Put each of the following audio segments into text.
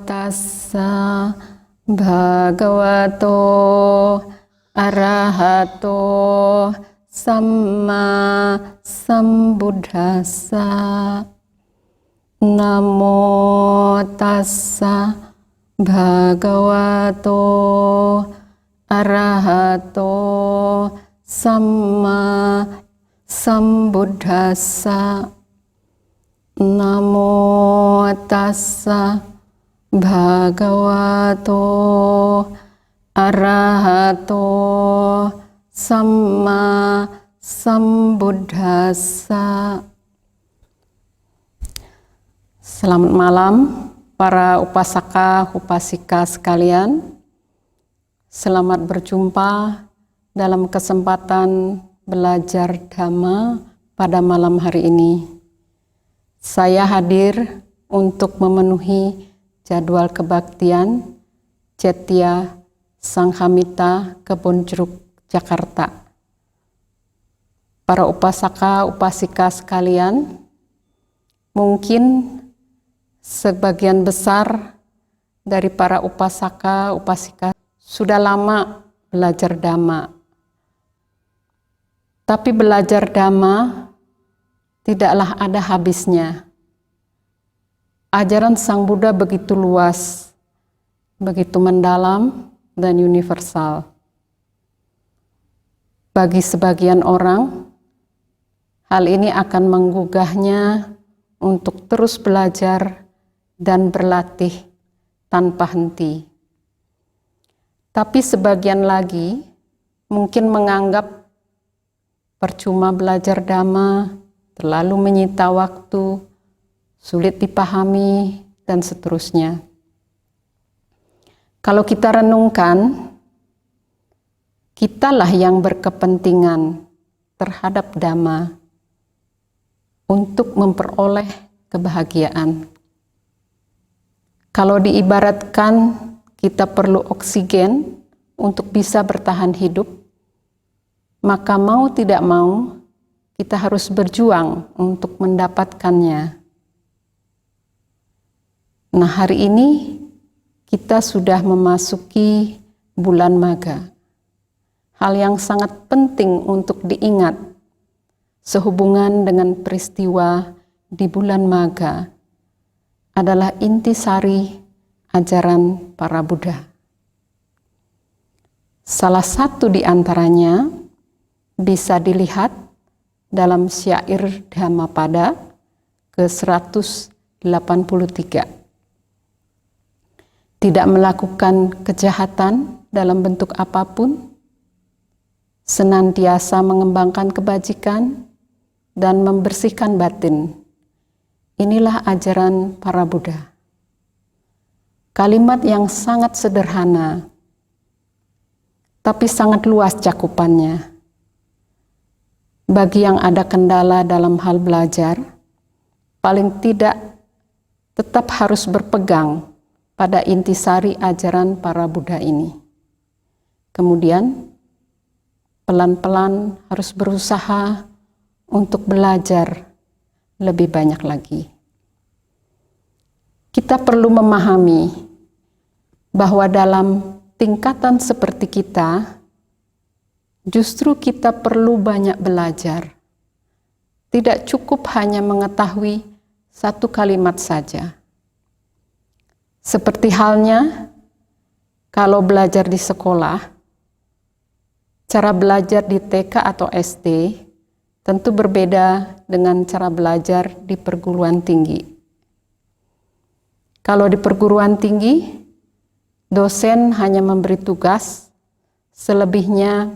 Tassa bhagavato arahato samma sambuddhassa. Namo tassa bhagavato arahato samma sambuddhassa. Namo tassa bhagavato arahato samma sambuddhassa. Selamat malam para upasaka upasika sekalian. Selamat berjumpa dalam kesempatan belajar Dhamma pada malam hari ini. Saya hadir untuk memenuhi jadwal kebaktian Cetya Sanghamita Kebon Jeruk, Jakarta. Para upasaka upasika sekalian, mungkin sebagian besar dari para upasaka upasika sudah lama belajar Dhamma. Tapi belajar Dhamma tidaklah ada habisnya. Ajaran Sang Buddha begitu luas, begitu mendalam dan universal. Bagi sebagian orang, hal ini akan menggugahnya untuk terus belajar dan berlatih tanpa henti. Tapi sebagian lagi mungkin menganggap percuma belajar Dhamma, terlalu menyita waktu, sulit dipahami, dan seterusnya. Kalau kita renungkan, kitalah yang berkepentingan terhadap Dhamma untuk memperoleh kebahagiaan. Kalau diibaratkan kita perlu oksigen untuk bisa bertahan hidup, maka mau tidak mau kita harus berjuang untuk mendapatkannya. Nah, hari ini kita sudah memasuki bulan Magha. Hal yang sangat penting untuk diingat sehubungan dengan peristiwa di bulan Magha adalah intisari ajaran para Buddha. Salah satu di antaranya bisa dilihat dalam syair Dhammapada ke-183. Tidak melakukan kejahatan dalam bentuk apapun, senantiasa mengembangkan kebajikan, dan membersihkan batin. Inilah ajaran para Buddha. Kalimat yang sangat sederhana, tapi sangat luas cakupannya. Bagi yang ada kendala dalam hal belajar, paling tidak tetap harus berpegang pada intisari ajaran para Buddha ini. Kemudian, pelan-pelan harus berusaha untuk belajar lebih banyak lagi. Kita perlu memahami bahwa dalam tingkatan seperti kita, justru kita perlu banyak belajar. Tidak cukup hanya mengetahui satu kalimat saja. Seperti halnya kalau belajar di sekolah, cara belajar di TK atau SD tentu berbeda dengan cara belajar di perguruan tinggi. Kalau di perguruan tinggi, dosen hanya memberi tugas, selebihnya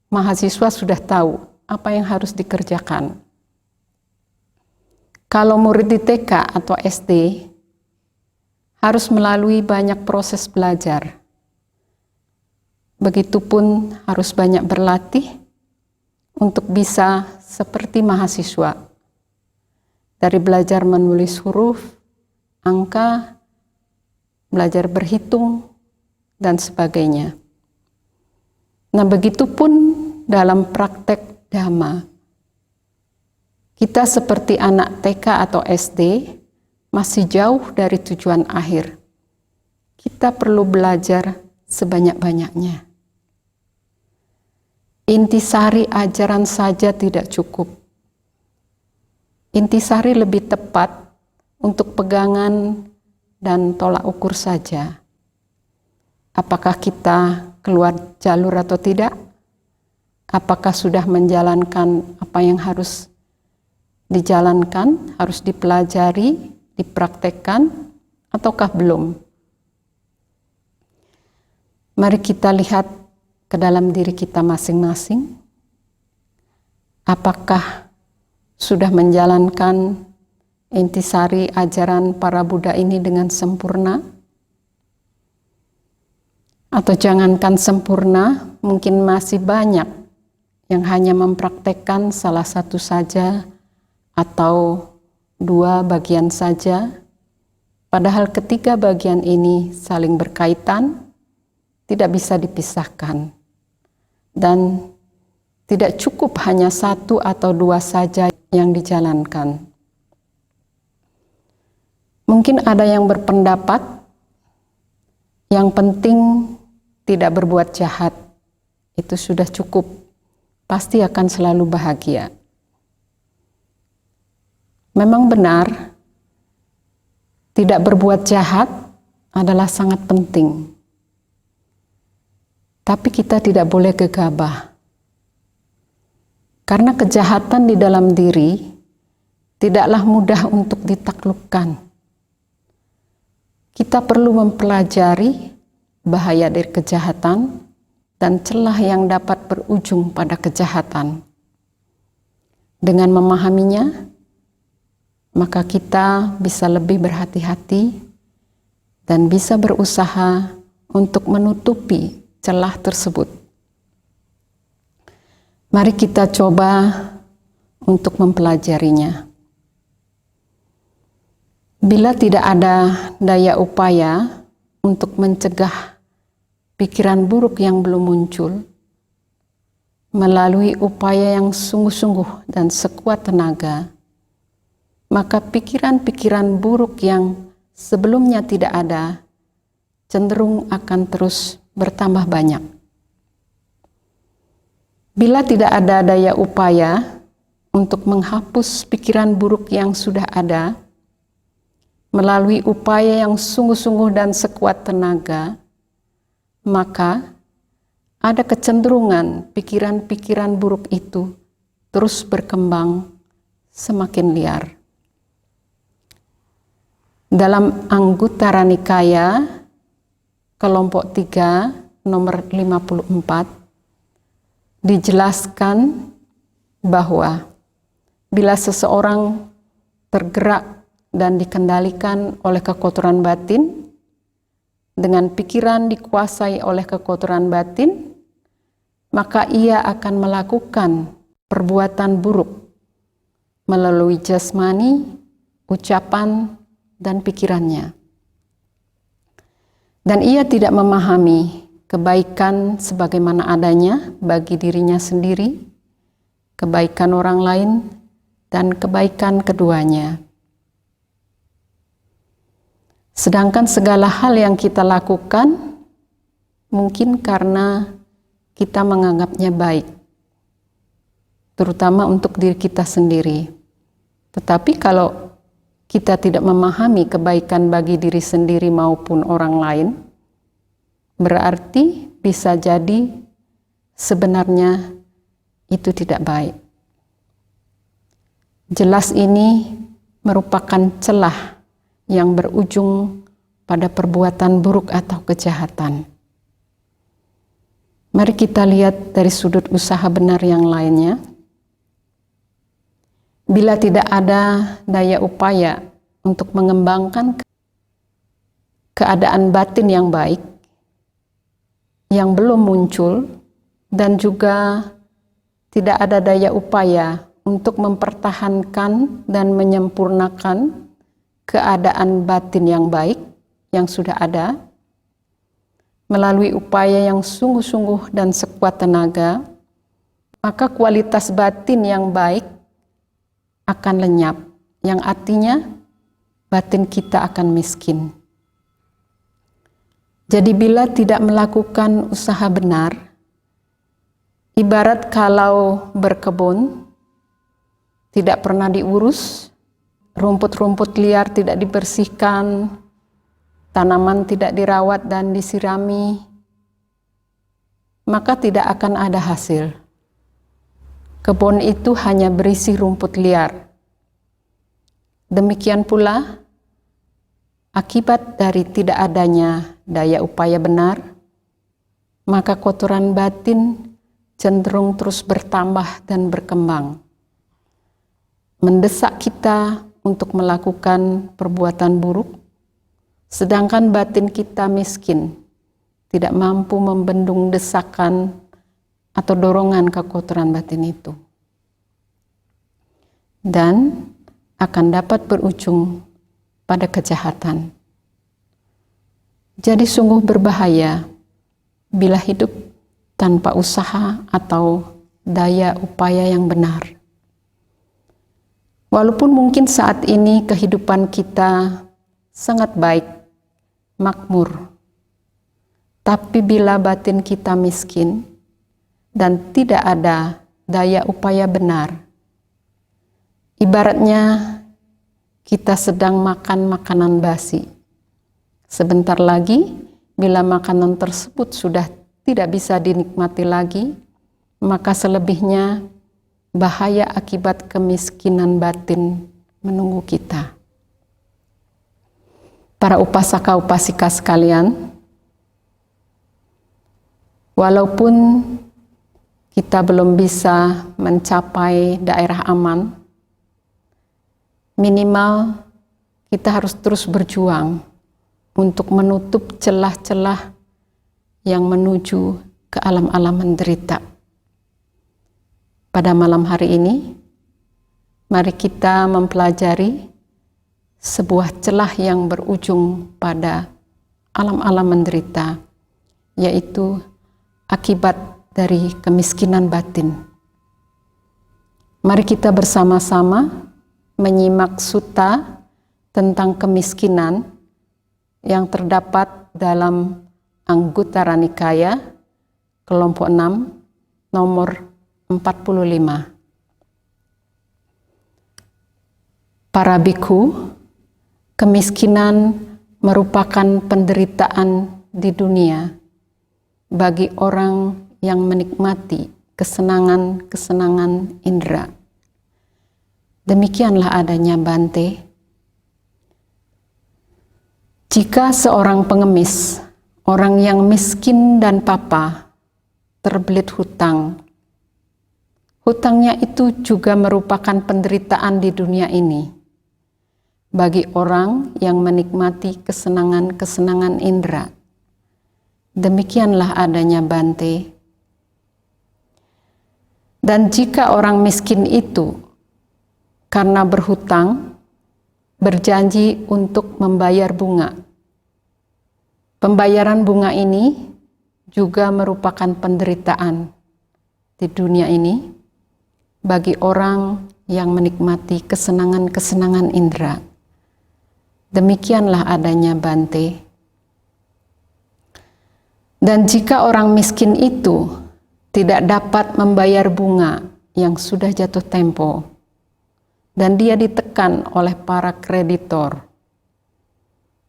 mahasiswa sudah tahu apa yang harus dikerjakan. Kalau murid di TK atau SD, harus melalui banyak proses belajar. Begitupun harus banyak berlatih untuk bisa seperti mahasiswa. Dari belajar menulis huruf, angka, belajar berhitung, dan sebagainya. Nah, begitupun dalam praktek dhamma. Kita seperti anak TK atau SD, masih jauh dari tujuan akhir. Kita perlu belajar sebanyak-banyaknya. Intisari ajaran saja tidak cukup. Intisari lebih tepat untuk pegangan dan tolak ukur saja. Apakah kita keluar jalur atau tidak? Apakah sudah menjalankan apa yang harus dijalankan, harus dipelajari, dipraktekkan, ataukah belum? Mari kita lihat ke dalam diri kita masing-masing. Apakah sudah menjalankan intisari ajaran para Buddha ini dengan sempurna? Atau jangankan sempurna, mungkin masih banyak yang hanya mempraktekkan salah satu saja atau dua bagian saja, padahal ketiga bagian ini saling berkaitan, tidak bisa dipisahkan. Dan tidak cukup hanya satu atau dua saja yang dijalankan. Mungkin ada yang berpendapat yang penting tidak berbuat jahat, itu sudah cukup, pasti akan selalu bahagia. Memang benar, tidak berbuat jahat adalah sangat penting. Tapi kita tidak boleh gegabah. Karena kejahatan di dalam diri tidaklah mudah untuk ditaklukkan. Kita perlu mempelajari bahaya dari kejahatan dan celah yang dapat berujung pada kejahatan. Dengan memahaminya, maka kita bisa lebih berhati-hati dan bisa berusaha untuk menutupi celah tersebut. Mari kita coba untuk mempelajarinya. Bila tidak ada daya upaya untuk mencegah pikiran buruk yang belum muncul, melalui upaya yang sungguh-sungguh dan sekuat tenaga, maka pikiran-pikiran buruk yang sebelumnya tidak ada cenderung akan terus bertambah banyak. Bila tidak ada daya upaya untuk menghapus pikiran buruk yang sudah ada, melalui upaya yang sungguh-sungguh dan sekuat tenaga, maka ada kecenderungan pikiran-pikiran buruk itu terus berkembang semakin liar. Dalam Anguttara Nikaya, kelompok 3, nomor 54, dijelaskan bahwa bila seseorang tergerak dan dikendalikan oleh kekotoran batin, dengan pikiran dikuasai oleh kekotoran batin, maka ia akan melakukan perbuatan buruk melalui jasmani, ucapan, dan pikirannya. Dan ia tidak memahami kebaikan sebagaimana adanya bagi dirinya sendiri, kebaikan orang lain, dan kebaikan keduanya. Sedangkan segala hal yang kita lakukan mungkin karena kita menganggapnya baik, terutama untuk diri kita sendiri. Tetapi kalau kita tidak memahami kebaikan bagi diri sendiri maupun orang lain, berarti bisa jadi sebenarnya itu tidak baik. Jelas ini merupakan celah yang berujung pada perbuatan buruk atau kejahatan. Mari kita lihat dari sudut usaha benar yang lainnya. Bila tidak ada daya upaya untuk mengembangkan, keadaan batin yang baik yang belum muncul, dan juga tidak ada daya upaya untuk mempertahankan dan menyempurnakan keadaan batin yang baik yang sudah ada melalui upaya yang sungguh-sungguh dan sekuat tenaga, maka kualitas batin yang baik akan lenyap, yang artinya batin kita akan miskin. Jadi bila tidak melakukan usaha benar, ibarat kalau berkebun, tidak pernah diurus, rumput-rumput liar tidak dibersihkan, tanaman tidak dirawat dan disirami, maka tidak akan ada hasil. Kebun itu hanya berisi rumput liar. Demikian pula, akibat dari tidak adanya daya upaya benar, maka kotoran batin cenderung terus bertambah dan berkembang, mendesak kita untuk melakukan perbuatan buruk, sedangkan batin kita miskin, tidak mampu membendung desakan atau dorongan kekotoran batin itu, dan akan dapat berujung pada kejahatan. Jadi sungguh berbahaya bila hidup tanpa usaha atau daya upaya yang benar. Walaupun mungkin saat ini kehidupan kita sangat baik, makmur, tapi bila batin kita miskin dan tidak ada daya upaya benar, ibaratnya kita sedang makan makanan basi. Sebentar lagi, bila makanan tersebut sudah tidak bisa dinikmati lagi, maka selebihnya bahaya akibat kemiskinan batin menunggu kita. Para upasaka-upasika sekalian, walaupun kita belum bisa mencapai daerah aman, minimal kita harus terus berjuang untuk menutup celah-celah yang menuju ke alam-alam menderita. Pada malam hari ini, mari kita mempelajari sebuah celah yang berujung pada alam-alam menderita, yaitu akibat dari kemiskinan batin. Mari kita bersama-sama menyimak sutta tentang kemiskinan yang terdapat dalam Anguttara Nikaya kelompok 6 nomor 45. Para bhikkhu, kemiskinan merupakan penderitaan di dunia bagi orang yang menikmati kesenangan-kesenangan indera. Demikianlah adanya Bante. Jika seorang pengemis, orang yang miskin dan papa, terbelit hutang, hutangnya itu juga merupakan penderitaan di dunia ini bagi orang yang menikmati kesenangan-kesenangan indera. Demikianlah adanya Bante. Dan jika orang miskin itu karena berhutang, berjanji untuk membayar bunga, pembayaran bunga ini juga merupakan penderitaan di dunia ini bagi orang yang menikmati kesenangan-kesenangan indera. Demikianlah adanya Bante. Dan jika orang miskin itu tidak dapat membayar bunga yang sudah jatuh tempo, dan dia ditekan oleh para kreditor,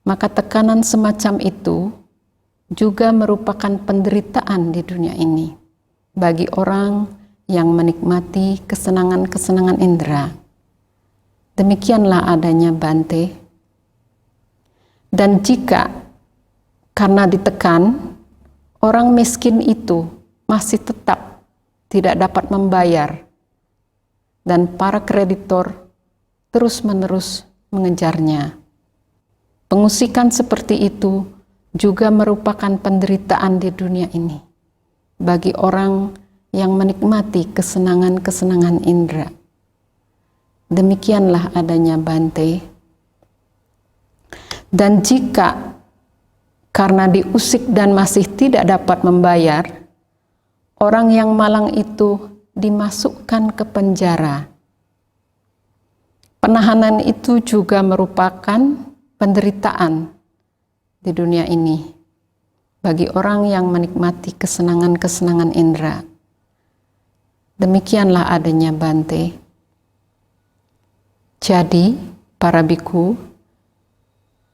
maka tekanan semacam itu juga merupakan penderitaan di dunia ini bagi orang yang menikmati kesenangan-kesenangan indera. Demikianlah adanya Bante. Dan jika karena ditekan, orang miskin itu masih tetap tidak dapat membayar, dan para kreditor terus-menerus mengejarnya, Pengusikan seperti itu juga merupakan penderitaan di dunia ini bagi orang yang menikmati kesenangan-kesenangan indera. Demikianlah adanya Bante. Dan jika karena diusik dan masih tidak dapat membayar, orang yang malang itu dimasukkan ke penjara. Penahanan itu juga merupakan penderitaan di dunia ini bagi orang yang menikmati kesenangan-kesenangan indera. Demikianlah adanya Bante. Jadi, para biku,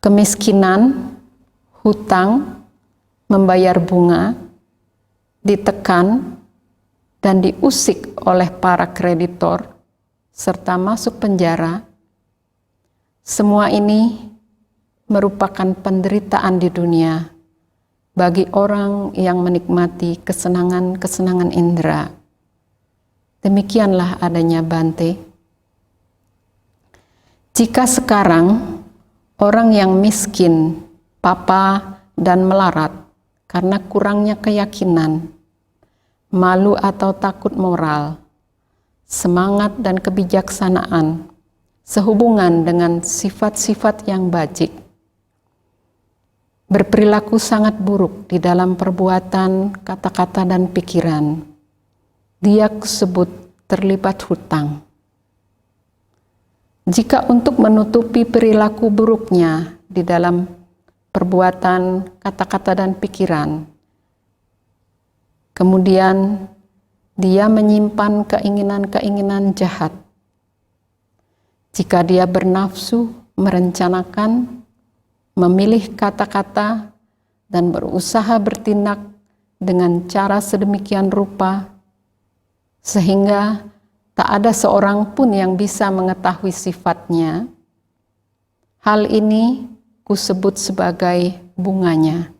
kemiskinan, hutang, membayar bunga, ditekan, dan diusik oleh para kreditor, serta masuk penjara, semua ini merupakan penderitaan di dunia bagi orang yang menikmati kesenangan-kesenangan indera. Demikianlah adanya Bante. Jika sekarang orang yang miskin, papa, dan melarat karena kurangnya keyakinan, malu atau takut moral, semangat dan kebijaksanaan sehubungan dengan sifat-sifat yang bajik, berperilaku sangat buruk di dalam perbuatan, kata-kata, dan pikiran, dia disebut terlibat hutang. Jika untuk menutupi perilaku buruknya di dalam perbuatan, kata-kata, dan pikiran, kemudian dia menyimpan keinginan-keinginan jahat. Jika dia bernafsu, merencanakan, memilih kata-kata, dan berusaha bertindak dengan cara sedemikian rupa, sehingga tak ada seorang pun yang bisa mengetahui sifatnya, hal ini kusebut sebagai bunganya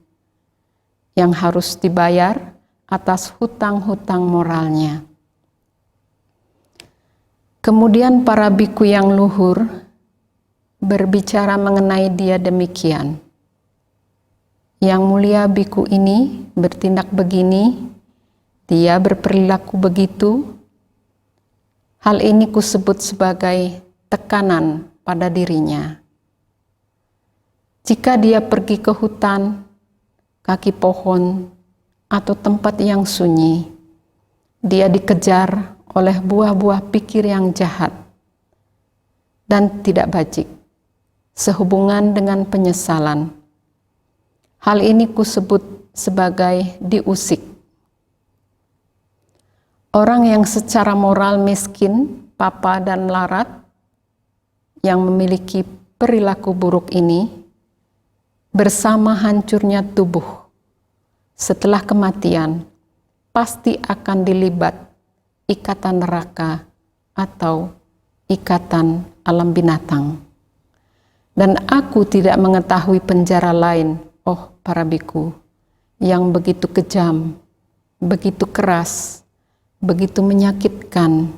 yang harus dibayar atas hutang-hutang moralnya. Kemudian para biku yang luhur berbicara mengenai dia demikian. Yang mulia biku ini bertindak begini, dia berperilaku begitu. Hal ini kusebut sebagai tekanan pada dirinya. Jika dia pergi ke hutan, kaki pohon, atau tempat yang sunyi, dia dikejar oleh buah-buah pikir yang jahat dan tidak bajik, sehubungan dengan penyesalan. Hal ini kusebut sebagai diusik. Orang yang secara moral miskin, papa, dan melarat, yang memiliki perilaku buruk ini, bersama hancurnya tubuh setelah kematian, pasti akan dilibat ikatan neraka atau ikatan alam binatang. Dan aku tidak mengetahui penjara lain, oh para biku, yang begitu kejam, begitu keras, begitu menyakitkan,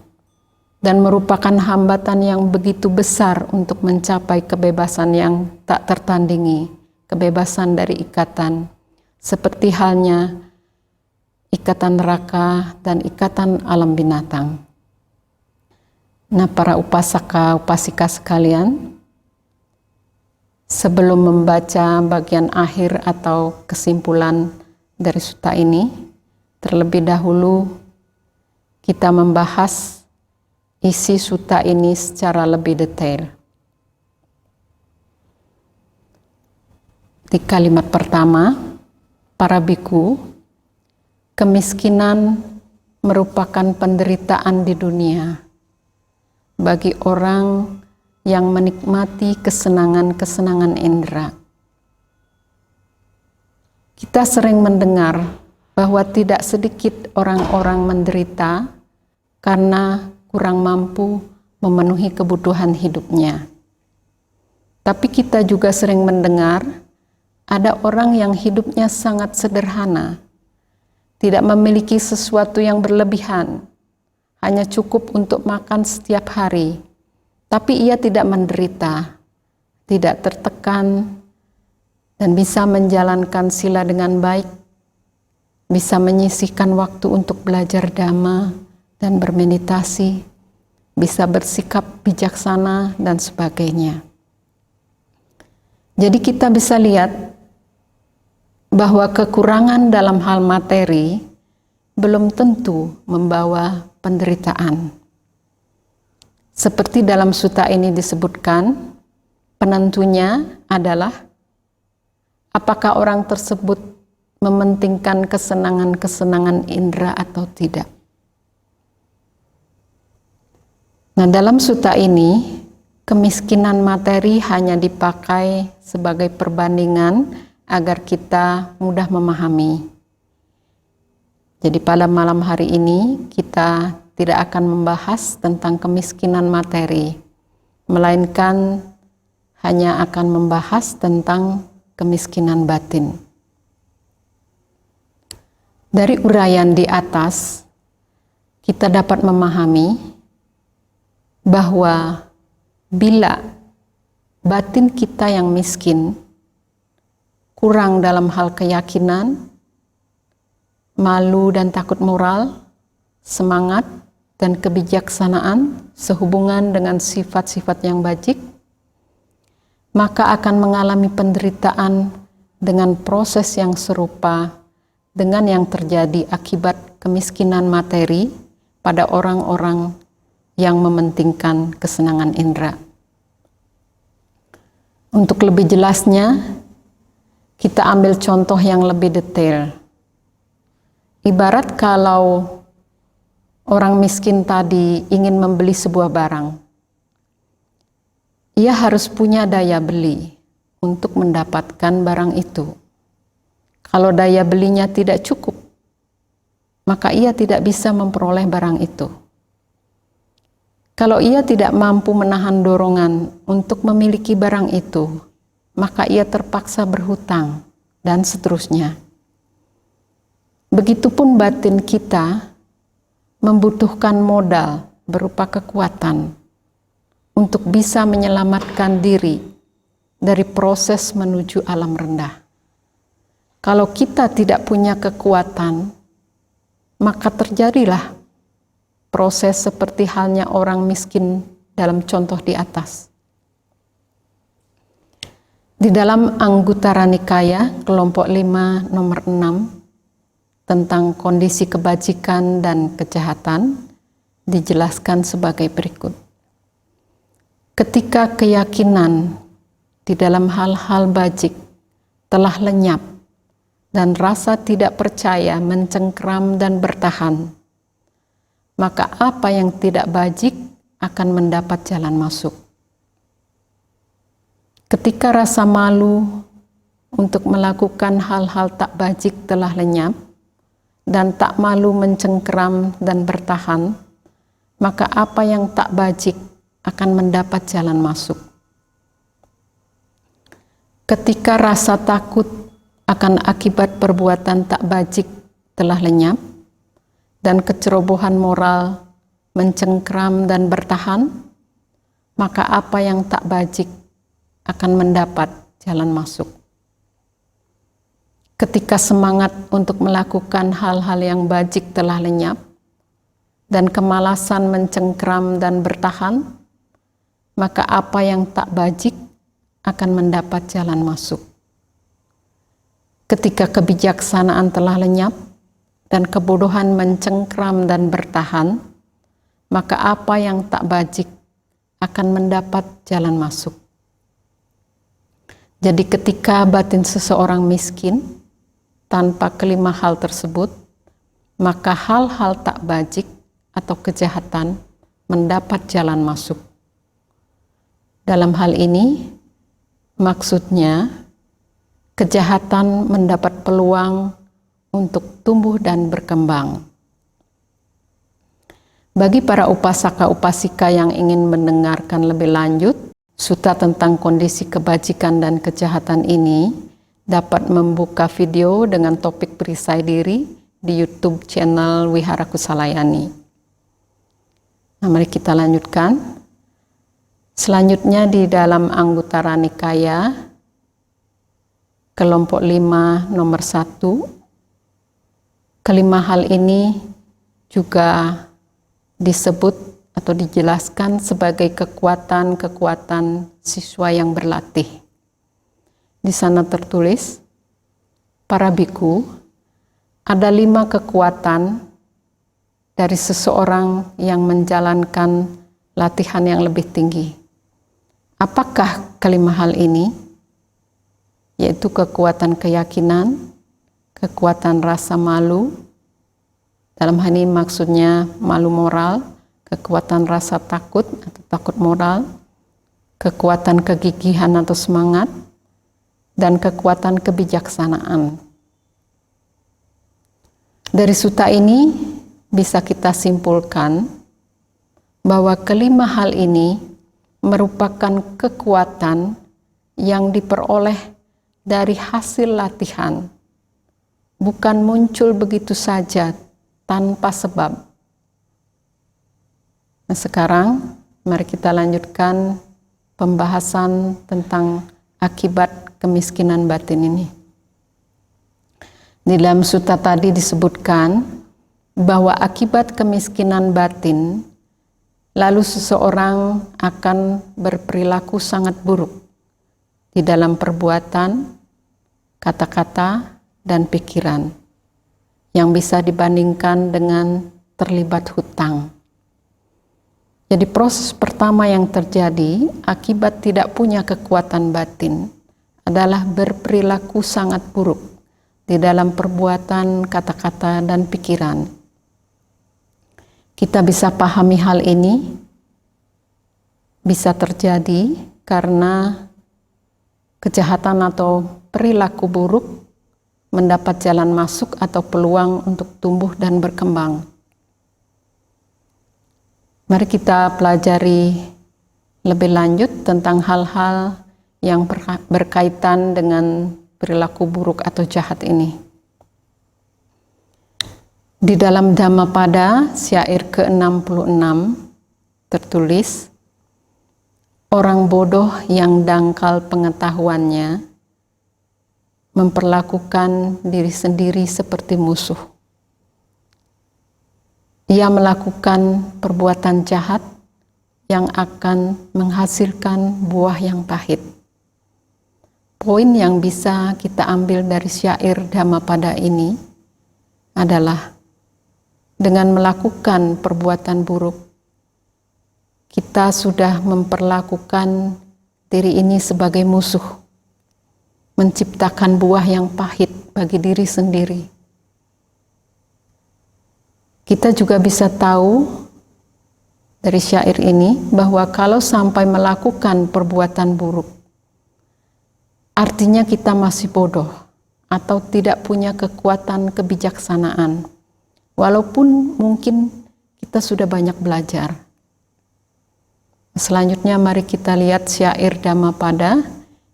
dan merupakan hambatan yang begitu besar untuk mencapai kebebasan yang tak tertandingi, kebebasan dari ikatan, seperti halnya ikatan neraka dan ikatan alam binatang. Nah, para upasaka, upasika sekalian, sebelum membaca bagian akhir atau kesimpulan dari sutta ini, terlebih dahulu kita membahas isi sutta ini secara lebih detail. Di kalimat pertama, para biku, kemiskinan merupakan penderitaan di dunia bagi orang yang menikmati kesenangan-kesenangan indera. Kita sering mendengar bahwa tidak sedikit orang-orang menderita karena kurang mampu memenuhi kebutuhan hidupnya. Tapi kita juga sering mendengar ada orang yang hidupnya sangat sederhana, tidak memiliki sesuatu yang berlebihan, hanya cukup untuk makan setiap hari, tapi ia tidak menderita, tidak tertekan, dan bisa menjalankan sila dengan baik, bisa menyisihkan waktu untuk belajar dhamma dan bermeditasi, bisa bersikap bijaksana dan sebagainya. Jadi kita bisa lihat bahwa kekurangan dalam hal materi belum tentu membawa penderitaan. Seperti dalam sutta ini disebutkan, penentunya adalah apakah orang tersebut mementingkan kesenangan-kesenangan indera atau tidak. Nah, dalam sutta ini, kemiskinan materi hanya dipakai sebagai perbandingan agar kita mudah memahami. Jadi pada malam hari ini kita tidak akan membahas tentang kemiskinan materi, melainkan hanya akan membahas tentang kemiskinan batin. Dari uraian di atas, kita dapat memahami bahwa bila batin kita yang miskin, kurang dalam hal keyakinan, malu dan takut moral, semangat dan kebijaksanaan sehubungan dengan sifat-sifat yang bajik, maka akan mengalami penderitaan dengan proses yang serupa dengan yang terjadi akibat kemiskinan materi pada orang-orang yang mementingkan kesenangan indera. Untuk lebih jelasnya, kita ambil contoh yang lebih detail. Ibarat kalau orang miskin tadi ingin membeli sebuah barang, ia harus punya daya beli untuk mendapatkan barang itu. Kalau daya belinya tidak cukup, maka ia tidak bisa memperoleh barang itu. Kalau ia tidak mampu menahan dorongan untuk memiliki barang itu, maka ia terpaksa berhutang, dan seterusnya. Begitupun batin kita membutuhkan modal berupa kekuatan untuk bisa menyelamatkan diri dari proses menuju alam rendah. Kalau kita tidak punya kekuatan, maka terjadilah proses seperti halnya orang miskin dalam contoh di atas. Di dalam Anguttara Nikaya kelompok 5 nomor 6 tentang kondisi kebajikan dan kejahatan dijelaskan sebagai berikut. Ketika keyakinan di dalam hal-hal bajik telah lenyap dan rasa tidak percaya mencengkram dan bertahan, maka apa yang tidak bajik akan mendapat jalan masuk. Ketika rasa malu untuk melakukan hal-hal tak bajik telah lenyap dan tak malu mencengkeram dan bertahan, maka apa yang tak bajik akan mendapat jalan masuk. Ketika rasa takut akan akibat perbuatan tak bajik telah lenyap dan kecerobohan moral mencengkram dan bertahan, maka apa yang tak bajik akan mendapat jalan masuk. Ketika semangat untuk melakukan hal-hal yang bajik telah lenyap dan kemalasan mencengkram dan bertahan, maka apa yang tak bajik akan mendapat jalan masuk. Ketika kebijaksanaan telah lenyap dan kebodohan mencengkram dan bertahan, maka apa yang tak bajik akan mendapat jalan masuk. Jadi ketika batin seseorang miskin tanpa kelima hal tersebut, maka hal-hal tak bajik atau kejahatan mendapat jalan masuk. Dalam hal ini, maksudnya kejahatan mendapat peluang untuk tumbuh dan berkembang. Bagi para upasaka-upasika yang ingin mendengarkan lebih lanjut, sutta tentang kondisi kebajikan dan kejahatan ini dapat membuka video dengan topik perisai diri di YouTube channel Wihara Kusalayani. Nah, mari kita lanjutkan. Selanjutnya di dalam Anguttara Nikaya kelompok 5 nomor 1. Kelima hal ini juga disebut atau dijelaskan sebagai kekuatan-kekuatan siswa yang berlatih. Di sana tertulis, para biku, ada 5 kekuatan dari seseorang yang menjalankan latihan yang lebih tinggi. Apakah kelima hal ini? Yaitu kekuatan keyakinan, kekuatan rasa malu, dalam hal ini maksudnya malu moral, kekuatan rasa takut atau takut moral, kekuatan kegigihan atau semangat, dan kekuatan kebijaksanaan. Dari sutta ini bisa kita simpulkan bahwa kelima hal ini merupakan kekuatan yang diperoleh dari hasil latihan, bukan muncul begitu saja tanpa sebab. Nah, sekarang mari kita lanjutkan pembahasan tentang akibat kemiskinan batin ini. Di dalam sutta tadi disebutkan bahwa akibat kemiskinan batin, lalu seseorang akan berperilaku sangat buruk di dalam perbuatan, kata-kata, dan pikiran yang bisa dibandingkan dengan terlibat hutang. Jadi proses pertama yang terjadi akibat tidak punya kekuatan batin adalah berperilaku sangat buruk di dalam perbuatan, kata-kata, dan pikiran. Kita bisa pahami hal ini bisa terjadi karena kejahatan atau perilaku buruk mendapat jalan masuk atau peluang untuk tumbuh dan berkembang. Mari kita pelajari lebih lanjut tentang hal-hal yang berkaitan dengan perilaku buruk atau jahat ini. Di dalam Dhammapada syair ke-66 tertulis, orang bodoh yang dangkal pengetahuannya memperlakukan diri sendiri seperti musuh. Ia melakukan perbuatan jahat yang akan menghasilkan buah yang pahit. Poin yang bisa kita ambil dari syair Dhammapada ini adalah dengan melakukan perbuatan buruk, kita sudah memperlakukan diri ini sebagai musuh, menciptakan buah yang pahit bagi diri sendiri. Kita juga bisa tahu dari syair ini bahwa kalau sampai melakukan perbuatan buruk, artinya kita masih bodoh atau tidak punya kekuatan kebijaksanaan, walaupun mungkin kita sudah banyak belajar. Selanjutnya mari kita lihat syair Dhammapada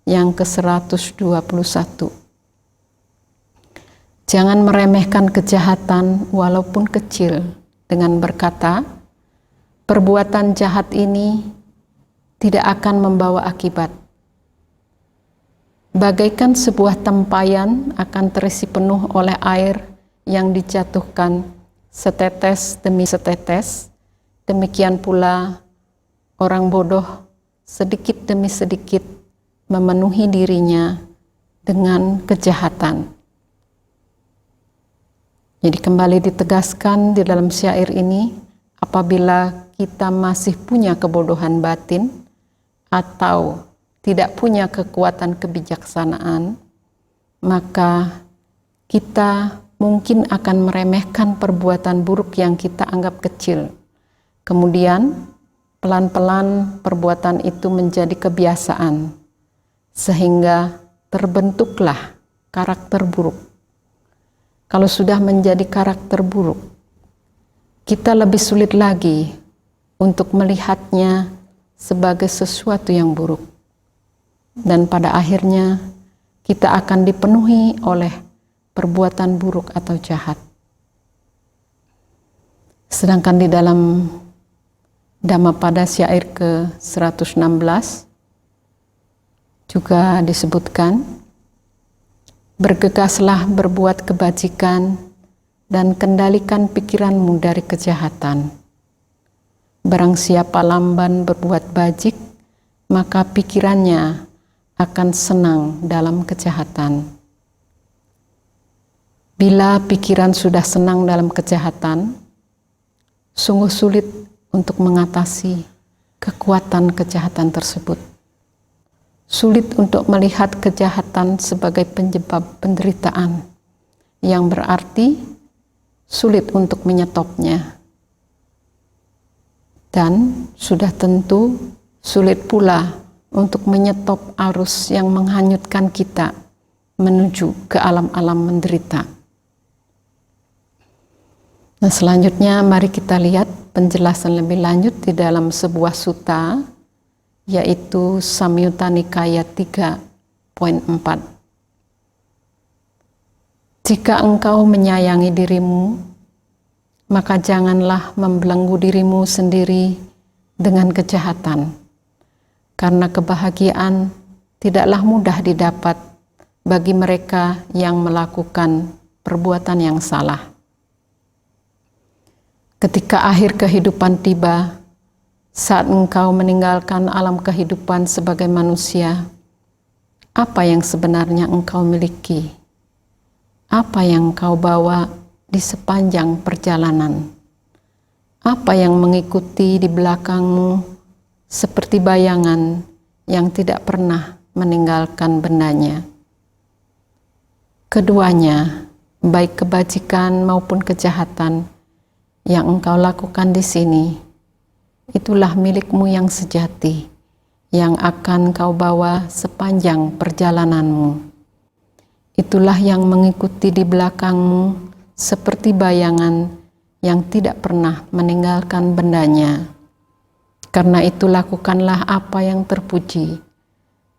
yang ke-121. Jangan meremehkan kejahatan walaupun kecil dengan berkata, perbuatan jahat ini tidak akan membawa akibat. Bagaikan sebuah tempayan akan terisi penuh oleh air yang dijatuhkan setetes demi setetes, demikian pula orang bodoh sedikit demi sedikit memenuhi dirinya dengan kejahatan. Jadi kembali ditegaskan di dalam syair ini, apabila kita masih punya kebodohan batin atau tidak punya kekuatan kebijaksanaan, maka kita mungkin akan meremehkan perbuatan buruk yang kita anggap kecil. Kemudian pelan-pelan perbuatan itu menjadi kebiasaan, sehingga terbentuklah karakter buruk. Kalau sudah menjadi karakter buruk, kita lebih sulit lagi untuk melihatnya sebagai sesuatu yang buruk. Dan pada akhirnya kita akan dipenuhi oleh perbuatan buruk atau jahat. Sedangkan di dalam Dhammapada syair ke-116 juga disebutkan, Bergegaslah berbuat kebajikan dan kendalikan pikiranmu dari kejahatan. Barang siapa lamban berbuat bajik, maka pikirannya akan senang dalam kejahatan. Bila pikiran sudah senang dalam kejahatan, sungguh sulit untuk mengatasi kekuatan kejahatan tersebut. Sulit untuk melihat kejahatan sebagai penyebab penderitaan, yang berarti sulit untuk menyetopnya. Dan sudah tentu sulit pula untuk menyetop arus yang menghanyutkan kita menuju ke alam-alam menderita. Nah, selanjutnya mari kita lihat penjelasan lebih lanjut di dalam sebuah sutta, yaitu Samyutta Nikaya 3.4. Jika engkau menyayangi dirimu, maka janganlah membelenggu dirimu sendiri dengan kejahatan, karena kebahagiaan tidaklah mudah didapat bagi mereka yang melakukan perbuatan yang salah. Ketika akhir kehidupan tiba, saat engkau meninggalkan alam kehidupan sebagai manusia, apa yang sebenarnya engkau miliki? Apa yang engkau bawa di sepanjang perjalanan? Apa yang mengikuti di belakangmu seperti bayangan yang tidak pernah meninggalkan bendanya? Keduanya, baik kebajikan maupun kejahatan yang engkau lakukan di sini, itulah milikmu yang sejati, yang akan kau bawa sepanjang perjalananmu. Itulah yang mengikuti di belakangmu seperti bayangan yang tidak pernah meninggalkan bendanya. Karena itu lakukanlah apa yang terpuji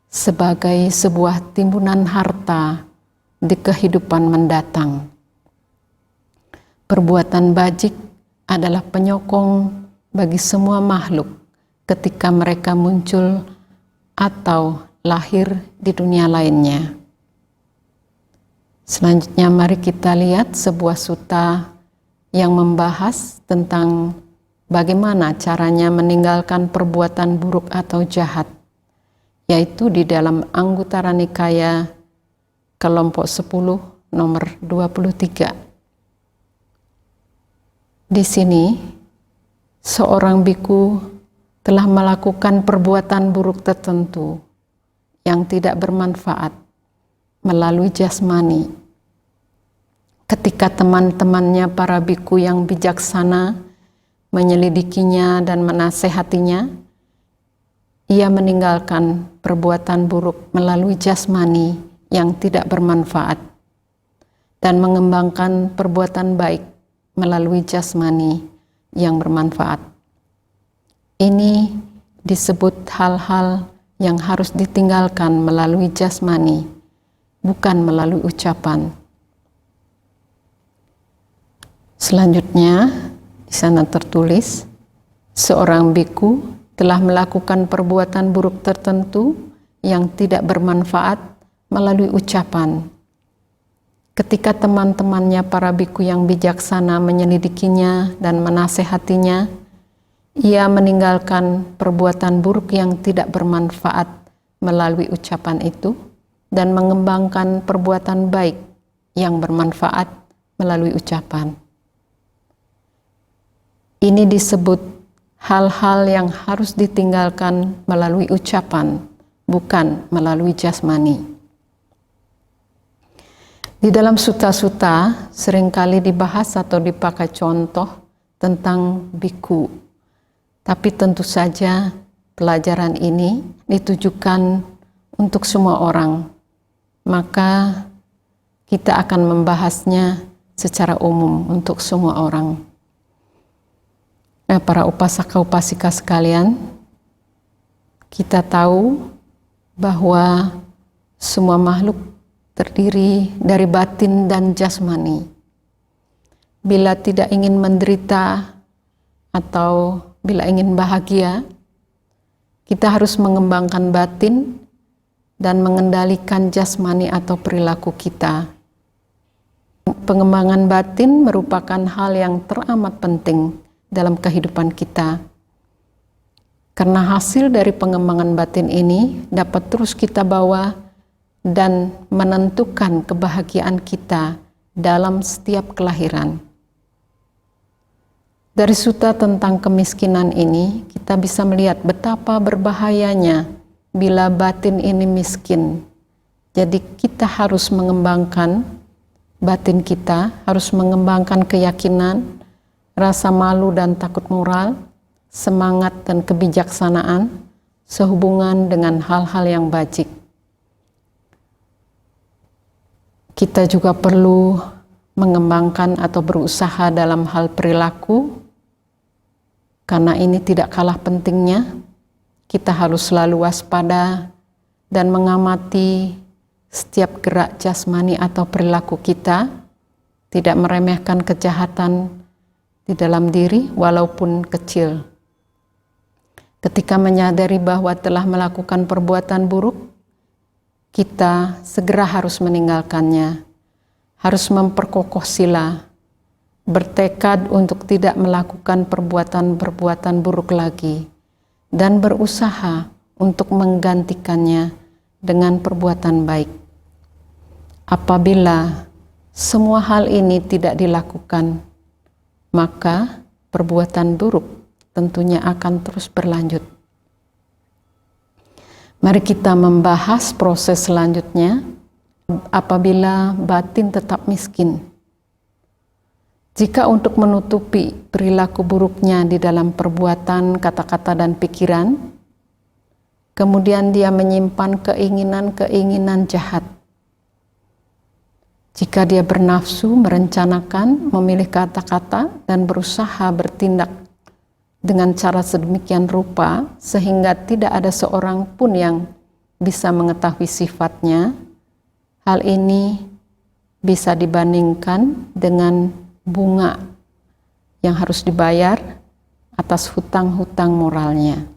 sebagai sebuah timbunan harta di kehidupan mendatang. Perbuatan bajik adalah penyokong bagi semua makhluk ketika mereka muncul atau lahir di dunia lainnya. Selanjutnya mari kita lihat sebuah sutta yang membahas tentang bagaimana caranya meninggalkan perbuatan buruk atau jahat, yaitu di dalam Anguttara Nikaya kelompok 10 nomor 23. Di sini, seorang biku telah melakukan perbuatan buruk tertentu yang tidak bermanfaat melalui jasmani. Ketika teman-temannya para biku yang bijaksana menyelidikinya dan menasehatinya, ia meninggalkan perbuatan buruk melalui jasmani yang tidak bermanfaat dan mengembangkan perbuatan baik melalui jasmani yang bermanfaat. Ini disebut hal-hal yang harus ditinggalkan melalui jasmani, bukan melalui ucapan. Selanjutnya, di sana tertulis, seorang biku telah melakukan perbuatan buruk tertentu yang tidak bermanfaat melalui ucapan. Ketika teman-temannya para biku yang bijaksana menyelidikinya dan menasehatinya, ia meninggalkan perbuatan buruk yang tidak bermanfaat melalui ucapan itu dan mengembangkan perbuatan baik yang bermanfaat melalui ucapan. Ini disebut hal-hal yang harus ditinggalkan melalui ucapan, bukan melalui jasmani. Di dalam sutta-sutta seringkali dibahas atau dipakai contoh tentang biku. Tapi tentu saja pelajaran ini ditujukan untuk semua orang. Maka kita akan membahasnya secara umum untuk semua orang. Nah, para upasaka-upasika sekalian, kita tahu bahwa semua makhluk terdiri dari batin dan jasmani. Bila tidak ingin menderita atau bila ingin bahagia, kita harus mengembangkan batin dan mengendalikan jasmani atau perilaku kita. Pengembangan batin merupakan hal yang teramat penting dalam kehidupan kita. Karena hasil dari pengembangan batin ini dapat terus kita bawa dan menentukan kebahagiaan kita dalam setiap kelahiran. Dari sutta tentang kemiskinan ini, kita bisa melihat betapa berbahayanya bila batin ini miskin. Jadi kita harus mengembangkan batin kita, harus mengembangkan keyakinan, rasa malu dan takut moral, semangat dan kebijaksanaan sehubungan dengan hal-hal yang bajik. Kita juga perlu mengembangkan atau berusaha dalam hal perilaku, karena ini tidak kalah pentingnya. Kita harus selalu waspada dan mengamati setiap gerak jasmani atau perilaku kita, tidak meremehkan kejahatan di dalam diri walaupun kecil. Ketika menyadari bahwa telah melakukan perbuatan buruk, kita segera harus meninggalkannya, harus memperkokoh sila, bertekad untuk tidak melakukan perbuatan-perbuatan buruk lagi, dan berusaha untuk menggantikannya dengan perbuatan baik. Apabila semua hal ini tidak dilakukan, maka perbuatan buruk tentunya akan terus berlanjut. Mari kita membahas proses selanjutnya apabila batin tetap miskin. Jika untuk menutupi perilaku buruknya di dalam perbuatan, kata-kata, dan pikiran, kemudian dia menyimpan keinginan-keinginan jahat. Jika dia bernafsu, merencanakan, memilih kata-kata, dan berusaha bertindak dengan cara sedemikian rupa sehingga tidak ada seorang pun yang bisa mengetahui sifatnya, hal ini bisa dibandingkan dengan bunga yang harus dibayar atas hutang-hutang moralnya.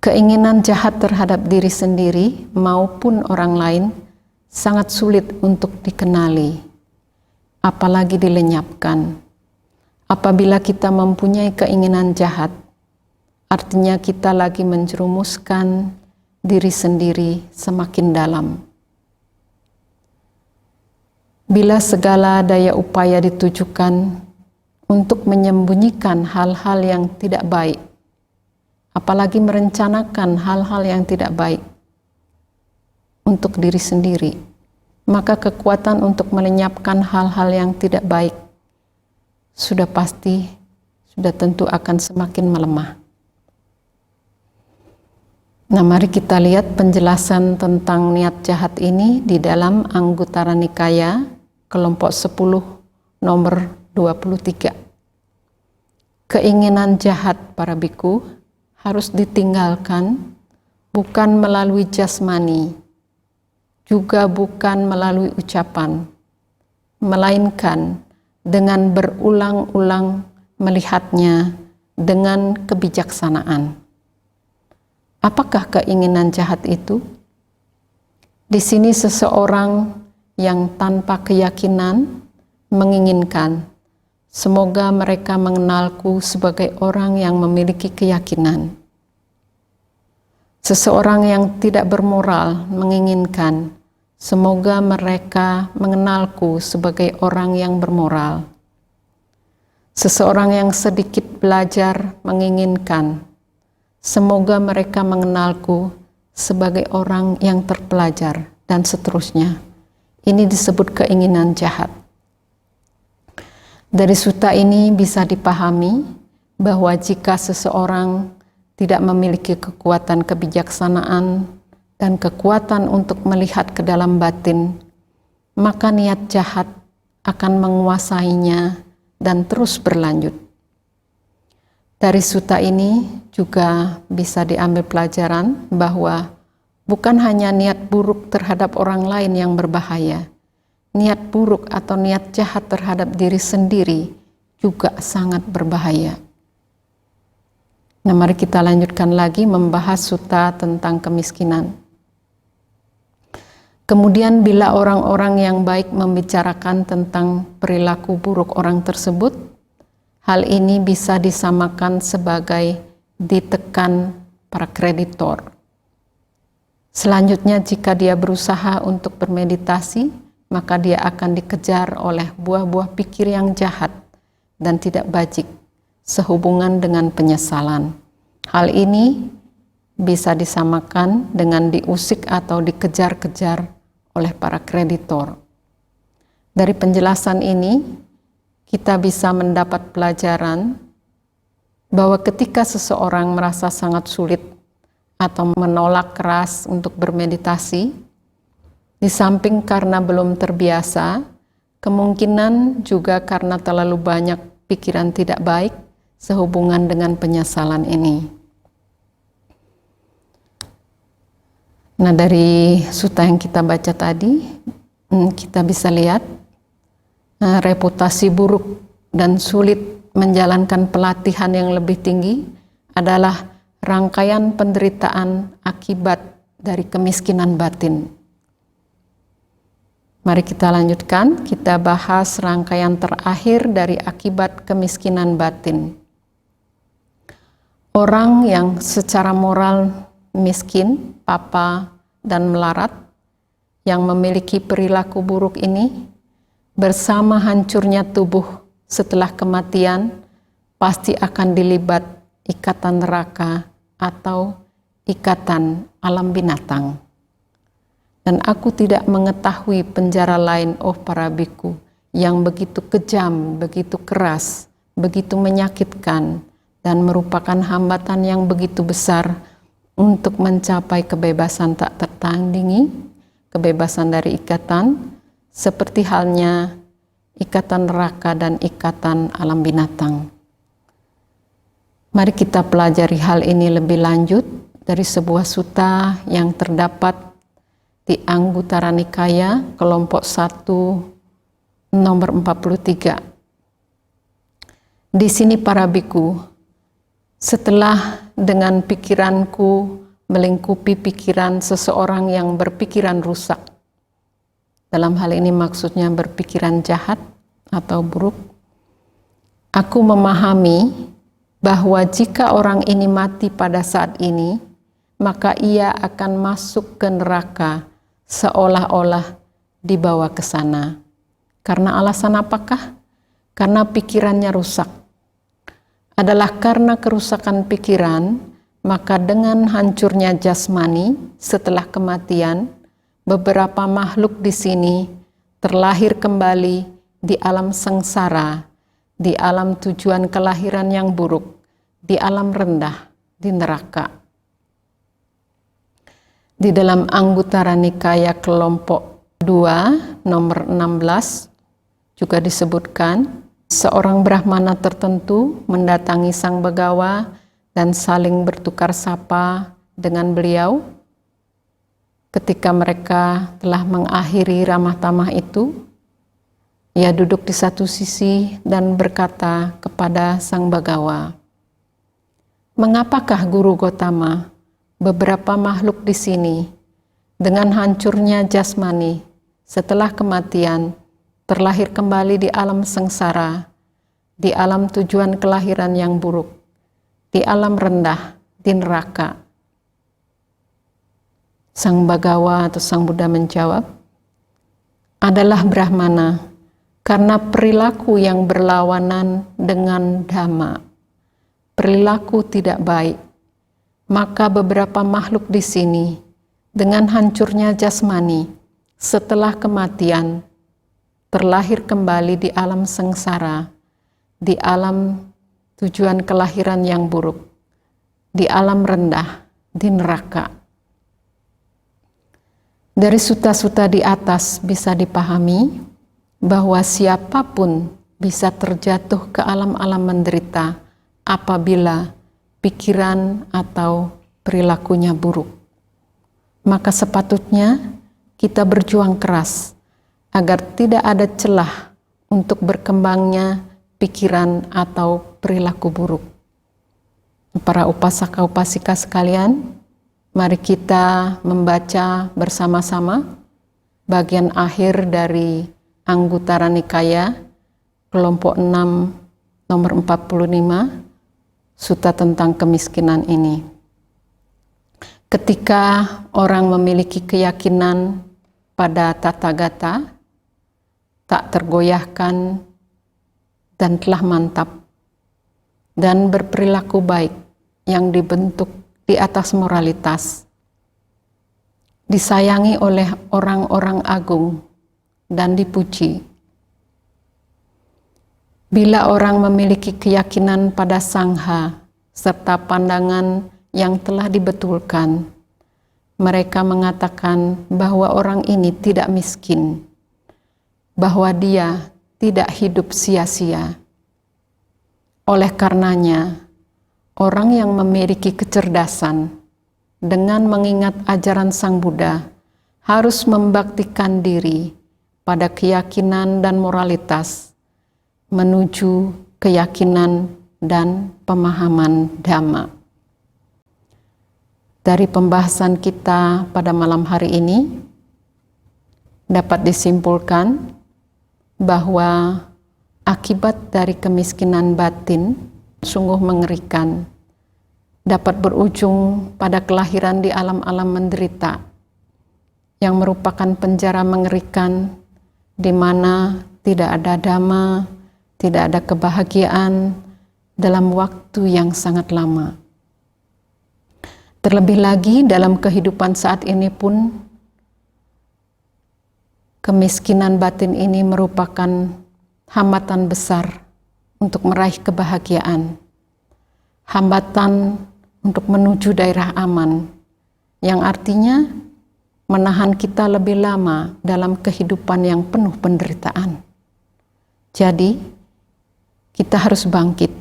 Keinginan jahat terhadap diri sendiri maupun orang lain sangat sulit untuk dikenali, apalagi dilenyapkan. Apabila kita mempunyai keinginan jahat, artinya kita lagi menjerumuskan diri sendiri semakin dalam. Bila segala daya upaya ditujukan untuk menyembunyikan hal-hal yang tidak baik, apalagi merencanakan hal-hal yang tidak baik untuk diri sendiri, maka kekuatan untuk melenyapkan hal-hal yang tidak baik sudah tentu akan semakin melemah. Nah, mari kita lihat penjelasan tentang niat jahat ini di dalam Anguttara Nikaya kelompok 10 nomor 23. Keinginan jahat para biku harus ditinggalkan bukan melalui jasmani, juga bukan melalui ucapan, melainkan dengan berulang-ulang melihatnya dengan kebijaksanaan. Apakah keinginan jahat itu? Di sini seseorang yang tanpa keyakinan menginginkan, semoga mereka mengenalku sebagai orang yang memiliki keyakinan. Seseorang yang tidak bermoral menginginkan, semoga mereka mengenalku sebagai orang yang bermoral. Seseorang yang sedikit belajar menginginkan, semoga mereka mengenalku sebagai orang yang terpelajar, dan seterusnya. Ini disebut keinginan jahat. Dari sutta ini bisa dipahami bahwa jika seseorang tidak memiliki kekuatan kebijaksanaan dan kekuatan untuk melihat ke dalam batin, maka niat jahat akan menguasainya dan terus berlanjut. Dari sutta ini juga bisa diambil pelajaran bahwa bukan hanya niat buruk terhadap orang lain yang berbahaya, niat buruk atau niat jahat terhadap diri sendiri juga sangat berbahaya. Nah, mari kita lanjutkan lagi membahas sutta tentang kemiskinan. Kemudian bila orang-orang yang baik membicarakan tentang perilaku buruk orang tersebut, hal ini bisa disamakan sebagai ditekan para kreditor. Selanjutnya, jika dia berusaha untuk bermeditasi, maka dia akan dikejar oleh buah-buah pikir yang jahat dan tidak bajik sehubungan dengan penyesalan. Hal ini bisa disamakan dengan diusik atau dikejar-kejar oleh para kreditor. Dari penjelasan ini, kita bisa mendapat pelajaran bahwa ketika seseorang merasa sangat sulit atau menolak keras untuk bermeditasi, di samping karena belum terbiasa, kemungkinan juga karena terlalu banyak pikiran tidak baik sehubungan dengan penyesalan ini. Nah, dari sutta yang kita baca tadi, kita bisa lihat reputasi buruk dan sulit menjalankan pelatihan yang lebih tinggi adalah rangkaian penderitaan akibat dari kemiskinan batin. Mari kita lanjutkan, kita bahas rangkaian terakhir dari akibat kemiskinan batin. Orang yang secara moral miskin, papa, dan melarat, yang memiliki perilaku buruk ini, bersama hancurnya tubuh setelah kematian, pasti akan dilibat ikatan neraka atau ikatan alam binatang. Dan aku tidak mengetahui penjara lain, oh para biku, yang begitu kejam, begitu keras, begitu menyakitkan, dan merupakan hambatan yang begitu besar untuk mencapai kebebasan tak tertandingi, kebebasan dari ikatan, seperti halnya ikatan neraka dan ikatan alam binatang. Mari kita pelajari hal ini lebih lanjut dari sebuah sutta yang terdapat di Anguttara Nikaya kelompok 1 nomor 43. Di sini para biku, setelah dengan pikiranku melingkupi pikiran seseorang yang berpikiran rusak, dalam hal ini maksudnya berpikiran jahat atau buruk, aku memahami bahwa jika orang ini mati pada saat ini, maka ia akan masuk ke neraka seolah-olah dibawa ke sana. Karena alasan apakah? Karena pikirannya rusak. Adalah karena kerusakan pikiran, maka dengan hancurnya jasmani setelah kematian, beberapa makhluk di sini terlahir kembali di alam sengsara, di alam tujuan kelahiran yang buruk, di alam rendah, di neraka. Di dalam Anguttara Nikaya kelompok 2 nomor 16 juga disebutkan, seorang Brahmana tertentu mendatangi Sang Begawa dan saling bertukar sapa dengan beliau. Ketika mereka telah mengakhiri ramah tamah itu, ia duduk di satu sisi dan berkata kepada Sang Begawa, "Mengapakah Guru Gotama, beberapa makhluk di sini dengan hancurnya jasmani setelah kematian terlahir kembali di alam sengsara, di alam tujuan kelahiran yang buruk, di alam rendah, di neraka?" Sang Begawa atau Sang Buddha menjawab, "Adalah Brahmana karena perilaku yang berlawanan dengan Dhamma, perilaku tidak baik, maka beberapa makhluk di sini dengan hancurnya jasmani setelah kematian terlahir kembali di alam sengsara, di alam tujuan kelahiran yang buruk, di alam rendah, di neraka." Dari sutta-sutta di atas bisa dipahami bahwa siapapun bisa terjatuh ke alam-alam menderita apabila pikiran atau perilakunya buruk. Maka sepatutnya kita berjuang keras agar tidak ada celah untuk berkembangnya pikiran atau perilaku buruk. Para upasaka-upasika sekalian, mari kita membaca bersama-sama bagian akhir dari Anguttara Nikaya kelompok 6 nomor 45, sutta tentang kemiskinan ini. Ketika orang memiliki keyakinan pada Tathagata, tak tergoyahkan dan telah mantap, dan berperilaku baik yang dibentuk di atas moralitas, disayangi oleh orang-orang agung dan dipuji. Bila orang memiliki keyakinan pada Sangha serta pandangan yang telah dibetulkan, mereka mengatakan bahwa orang ini tidak miskin, bahwa dia tidak hidup sia-sia. Oleh karenanya, orang yang memiliki kecerdasan dengan mengingat ajaran Sang Buddha harus membaktikan diri pada keyakinan dan moralitas menuju keyakinan dan pemahaman Dhamma. Dari pembahasan kita pada malam hari ini dapat disimpulkan bahwa akibat dari kemiskinan batin sungguh mengerikan, dapat berujung pada kelahiran di alam-alam menderita yang merupakan penjara mengerikan di mana tidak ada dhamma, tidak ada kebahagiaan dalam waktu yang sangat lama. Terlebih lagi dalam kehidupan saat ini pun, kemiskinan batin ini merupakan hambatan besar untuk meraih kebahagiaan, hambatan untuk menuju daerah aman, yang artinya menahan kita lebih lama dalam kehidupan yang penuh penderitaan. Jadi, kita harus bangkit,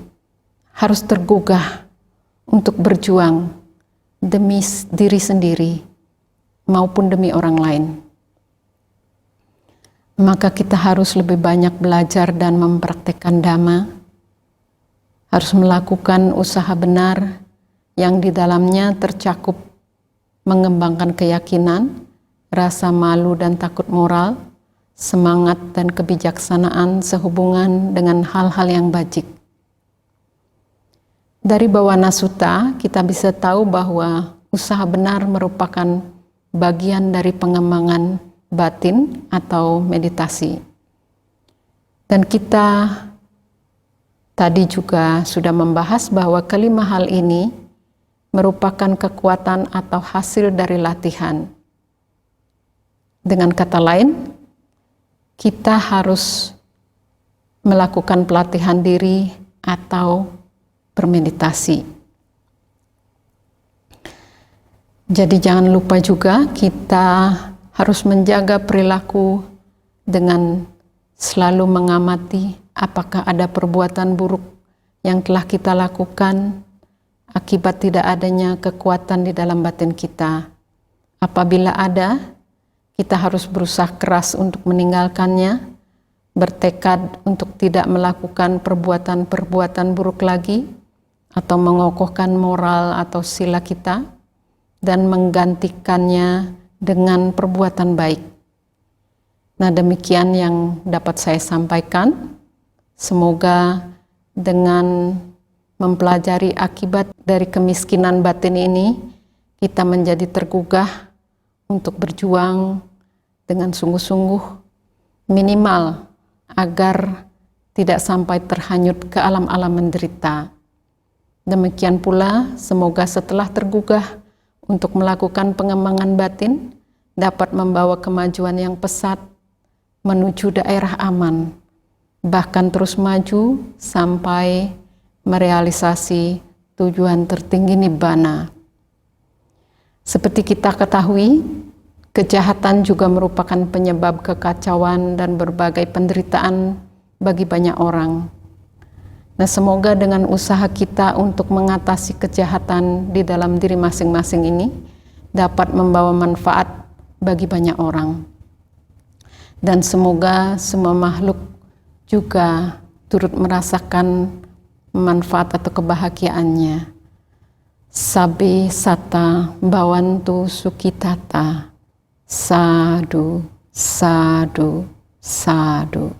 harus tergugah untuk berjuang demi diri sendiri maupun demi orang lain. Maka kita harus lebih banyak belajar dan mempraktekkan Dhamma, harus melakukan usaha benar yang di dalamnya tercakup mengembangkan keyakinan, rasa malu dan takut moral, semangat dan kebijaksanaan sehubungan dengan hal-hal yang bajik. Dari Bhavana Sutta kita bisa tahu bahwa usaha benar merupakan bagian dari pengembangan batin atau meditasi. Dan kita tadi juga sudah membahas bahwa kelima hal ini merupakan kekuatan atau hasil dari latihan. Dengan kata lain, kita harus melakukan pelatihan diri atau bermeditasi. Jadi jangan lupa juga kita harus menjaga perilaku dengan selalu mengamati apakah ada perbuatan buruk yang telah kita lakukan akibat tidak adanya kekuatan di dalam batin kita. Apabila ada, kita harus berusaha keras untuk meninggalkannya, bertekad untuk tidak melakukan perbuatan-perbuatan buruk lagi, atau mengokohkan moral atau sila kita, dan menggantikannya dengan perbuatan baik. Nah, demikian yang dapat saya sampaikan. Semoga dengan mempelajari akibat dari kemiskinan batin ini, kita menjadi tergugah untuk berjuang dengan sungguh-sungguh, minimal agar tidak sampai terhanyut ke alam-alam menderita. Demikian pula, semoga setelah tergugah untuk melakukan pengembangan batin, dapat membawa kemajuan yang pesat menuju daerah aman, bahkan terus maju sampai merealisasi tujuan tertinggi Nibbana. Seperti kita ketahui, kejahatan juga merupakan penyebab kekacauan dan berbagai penderitaan bagi banyak orang. Nah, semoga dengan usaha kita untuk mengatasi kejahatan di dalam diri masing-masing ini dapat membawa manfaat bagi banyak orang. Dan semoga semua makhluk juga turut merasakan manfaat atau kebahagiaannya Sabe sata bawantu sukitata. Sadu, sadu, sadu.